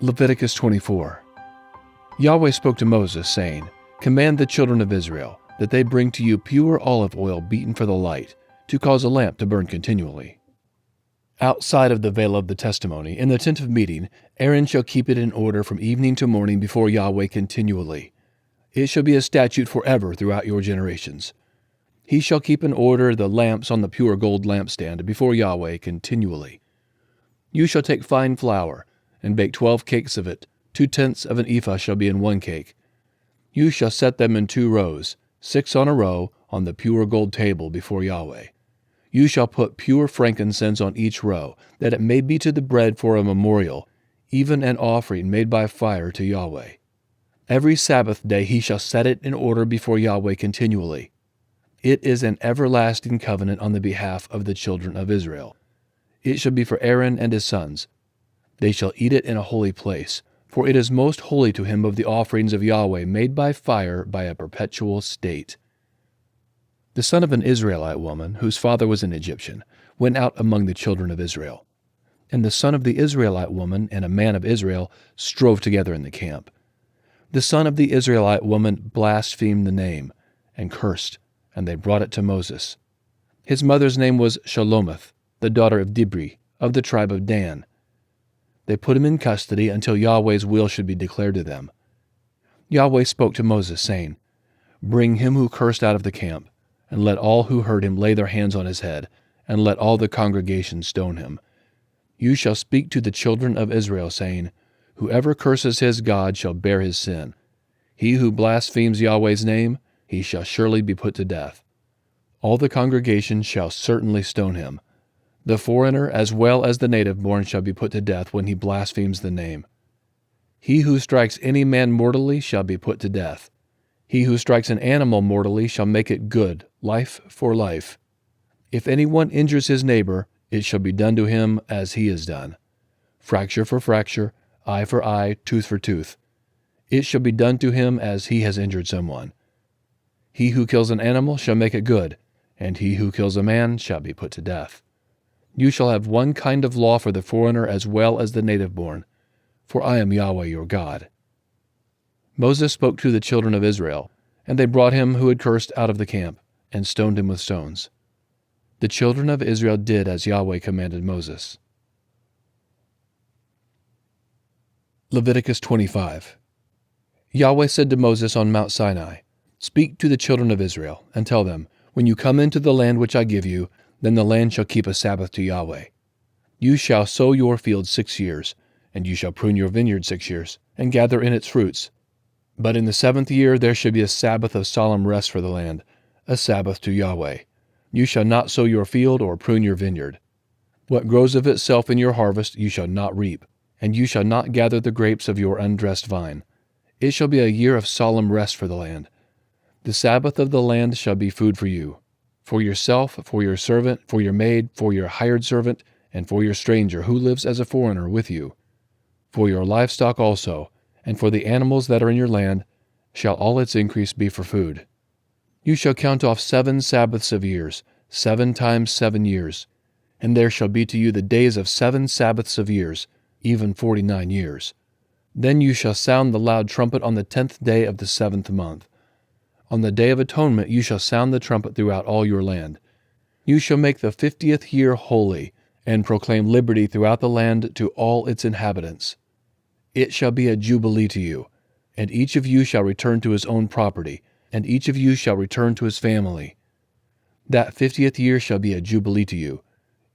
Leviticus 24. Yahweh spoke to Moses, saying, Command the children of Israel, that they bring to you pure olive oil beaten for the light, to cause a lamp to burn continually. Outside of the veil of the testimony, in the tent of meeting, Aaron shall keep it in order from evening to morning before Yahweh continually. It shall be a statute forever throughout your generations. He shall keep in order the lamps on the pure gold lampstand before Yahweh continually. You shall take fine flour, and bake 12 cakes of it. 2/10 of an ephah shall be in one cake. You shall set them in 2 rows, 6 on a row, on the pure gold table before Yahweh. You shall put pure frankincense on each row, that it may be to the bread for a memorial, even an offering made by fire to Yahweh. Every Sabbath day he shall set it in order before Yahweh continually. It is an everlasting covenant on the behalf of the children of Israel. It shall be for Aaron and his sons. They shall eat it in a holy place, for it is most holy to him of the offerings of Yahweh made by fire by a perpetual state. The son of an Israelite woman, whose father was an Egyptian, went out among the children of Israel. And the son of the Israelite woman and a man of Israel strove together in the camp. The son of the Israelite woman blasphemed the name, and cursed, and they brought it to Moses. His mother's name was Shalomith, the daughter of Dibri, of the tribe of Dan. They put him in custody until Yahweh's will should be declared to them. Yahweh spoke to Moses, saying, Bring him who cursed out of the camp, and let all who heard him lay their hands on his head, and let all the congregation stone him. You shall speak to the children of Israel, saying, Whoever curses his God shall bear his sin. He who blasphemes Yahweh's name, he shall surely be put to death. All the congregation shall certainly stone him. The foreigner as well as the native-born shall be put to death when he blasphemes the name. He who strikes any man mortally shall be put to death. He who strikes an animal mortally shall make it good, life for life. If anyone injures his neighbor, it shall be done to him as he has done. Fracture for fracture, eye for eye, tooth for tooth. It shall be done to him as he has injured someone. He who kills an animal shall make it good, and he who kills a man shall be put to death. You shall have one kind of law for the foreigner as well as the native-born, for I am Yahweh your God. Moses spoke to the children of Israel, and they brought him who had cursed out of the camp, and stoned him with stones. The children of Israel did as Yahweh commanded Moses. Leviticus 25. Yahweh said to Moses on Mount Sinai, Speak to the children of Israel, and tell them, When you come into the land which I give you, then the land shall keep a Sabbath to Yahweh. You shall sow your field 6 years, and you shall prune your vineyard 6 years, and gather in its fruits. But in the 7th year there shall be a Sabbath of solemn rest for the land, a Sabbath to Yahweh. You shall not sow your field or prune your vineyard. What grows of itself in your harvest you shall not reap, and you shall not gather the grapes of your undressed vine. It shall be a year of solemn rest for the land. The Sabbath of the land shall be food for you, for yourself, for your servant, for your maid, for your hired servant, and for your stranger who lives as a foreigner with you. For your livestock also, and for the animals that are in your land, shall all its increase be for food. You shall count off 7 Sabbaths of years, 7 times 7 years, and there shall be to you the days of 7 Sabbaths of years, even 49 years. Then you shall sound the loud trumpet on the 10th day of the 7th month. On the Day of Atonement you shall sound the trumpet throughout all your land. You shall make the 50th year holy, and proclaim liberty throughout the land to all its inhabitants. It shall be a jubilee to you, and each of you shall return to his own property, and each of you shall return to his family. That 50th year shall be a jubilee to you.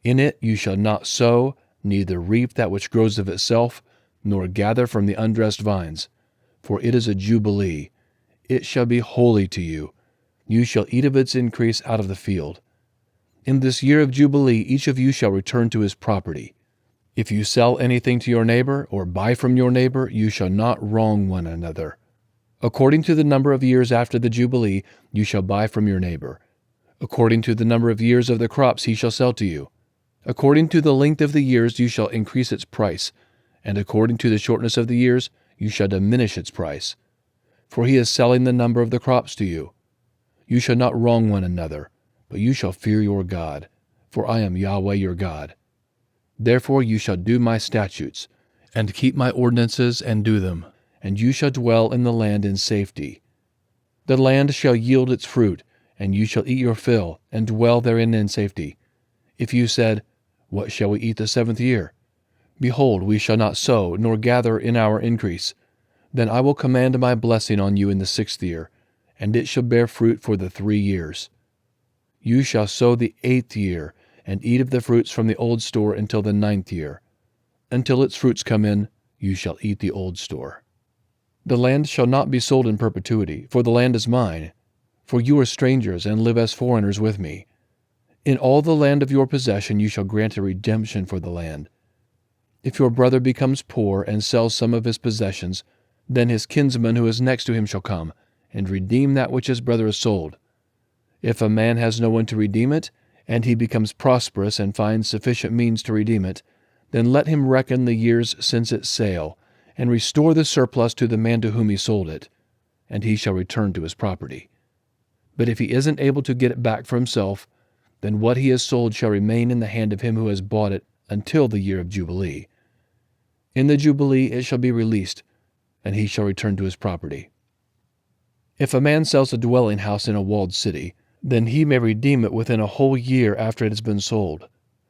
In it you shall not sow, neither reap that which grows of itself, nor gather from the undressed vines, for it is a jubilee. It shall be holy to you. You shall eat of its increase out of the field. In this year of Jubilee each of you shall return to his property. If you sell anything to your neighbor, or buy from your neighbor, you shall not wrong one another. According to the number of years after the Jubilee, you shall buy from your neighbor. According to the number of years of the crops he shall sell to you. According to the length of the years you shall increase its price, and according to the shortness of the years you shall diminish its price. For he is selling the number of the crops to you. You shall not wrong one another, but you shall fear your God, for I am Yahweh your God. Therefore you shall do my statutes, and keep my ordinances and do them, and you shall dwell in the land in safety. The land shall yield its fruit, and you shall eat your fill, and dwell therein in safety. If you said, What shall we eat the 7th year? Behold, we shall not sow, nor gather in our increase. Then I will command my blessing on you in the 6th year, and it shall bear fruit for the 3 years. You shall sow the 8th year, and eat of the fruits from the old store until the 9th year. Until its fruits come in, you shall eat the old store. The land shall not be sold in perpetuity, for the land is mine. For you are strangers, and live as foreigners with me. In all the land of your possession you shall grant a redemption for the land. If your brother becomes poor and sells some of his possessions, then his kinsman who is next to him shall come, and redeem that which his brother has sold. If a man has no one to redeem it, and he becomes prosperous and finds sufficient means to redeem it, then let him reckon the years since its sale, and restore the surplus to the man to whom he sold it, and he shall return to his property. But if he isn't able to get it back for himself, then what he has sold shall remain in the hand of him who has bought it until the year of Jubilee. In the Jubilee it shall be released, and he shall return to his property. If a man sells a dwelling house in a walled city, then he may redeem it within a whole year after it has been sold.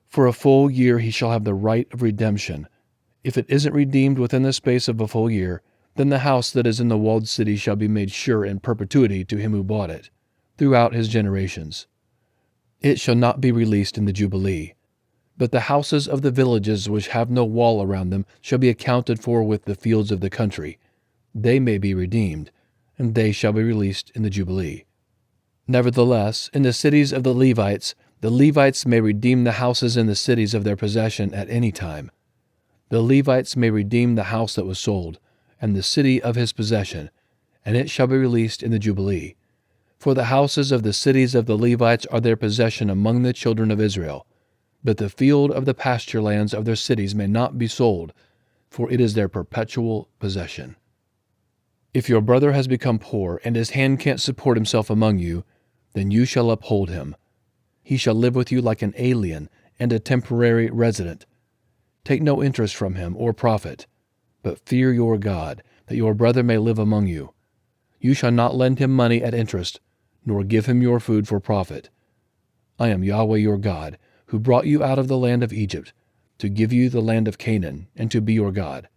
For a full year he shall have the right of redemption. If it isn't redeemed within the space of a full year, then the house that is in the walled city shall be made sure in perpetuity to him who bought it, throughout his generations. It shall not be released in the Jubilee. But the houses of the villages which have no wall around them shall be accounted for with the fields of the country. They may be redeemed, and they shall be released in the Jubilee. Nevertheless, in the cities of the Levites may redeem the houses in the cities of their possession at any time. The Levites may redeem the house that was sold, and the city of his possession, and it shall be released in the Jubilee. For the houses of the cities of the Levites are their possession among the children of Israel. But the field of the pasture lands of their cities may not be sold, for it is their perpetual possession. If your brother has become poor, and his hand can't support himself among you, then you shall uphold him. He shall live with you like an alien and a temporary resident. Take no interest from him or profit, but fear your God, that your brother may live among you. You shall not lend him money at interest, nor give him your food for profit. I am Yahweh your God, who brought you out of the land of Egypt, to give you the land of Canaan, and to be your God.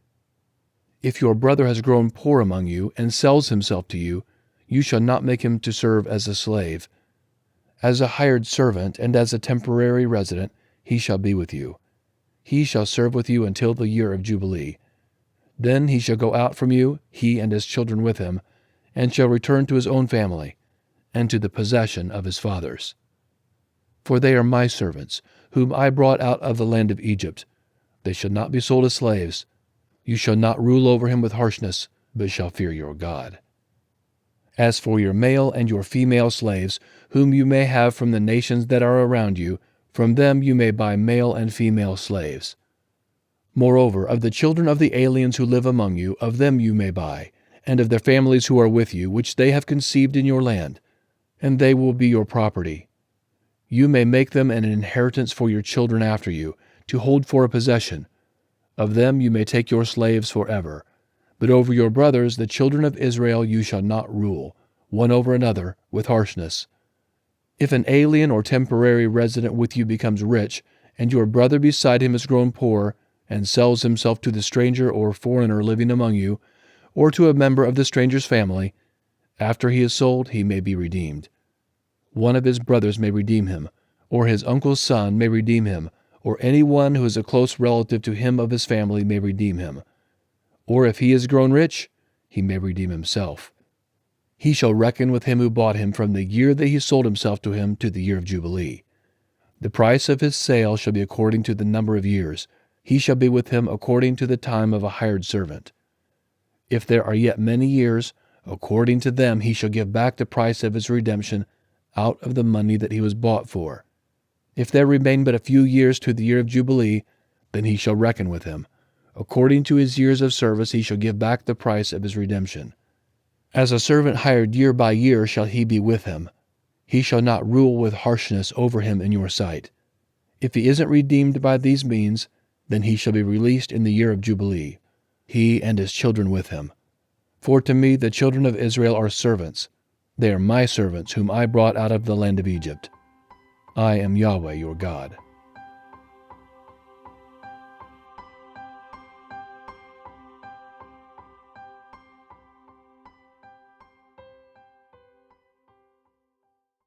If your brother has grown poor among you, and sells himself to you, you shall not make him to serve as a slave. As a hired servant and as a temporary resident, he shall be with you. He shall serve with you until the year of Jubilee. Then he shall go out from you, he and his children with him, and shall return to his own family, and to the possession of his fathers. For they are my servants, whom I brought out of the land of Egypt. They shall not be sold as slaves. You shall not rule over him with harshness, but shall fear your God. As for your male and your female slaves, whom you may have from the nations that are around you, from them you may buy male and female slaves. Moreover, of the children of the aliens who live among you, of them you may buy, and of their families who are with you, which they have conceived in your land, and they will be your property. You may make them an inheritance for your children after you, to hold for a possession. Of them you may take your slaves forever. But over your brothers, the children of Israel, you shall not rule, one over another, with harshness. If an alien or temporary resident with you becomes rich, and your brother beside him has grown poor, and sells himself to the stranger or foreigner living among you, or to a member of the stranger's family, after he is sold, he may be redeemed. One of his brothers may redeem him, or his uncle's son may redeem him, or any one who is a close relative to him of his family may redeem him. Or if he is grown rich, he may redeem himself. He shall reckon with him who bought him from the year that he sold himself to him to the year of Jubilee. The price of his sale shall be according to the number of years. He shall be with him according to the time of a hired servant. If there are yet many years, according to them he shall give back the price of his redemption out of the money that he was bought for. If there remain but a few years to the year of Jubilee, then he shall reckon with him. According to his years of service he shall give back the price of his redemption. As a servant hired year by year shall he be with him. He shall not rule with harshness over him in your sight. If he isn't redeemed by these means, then he shall be released in the year of Jubilee. he and his children with him. For to me the children of Israel are servants. They are my servants whom I brought out of the land of Egypt. I am Yahweh your God.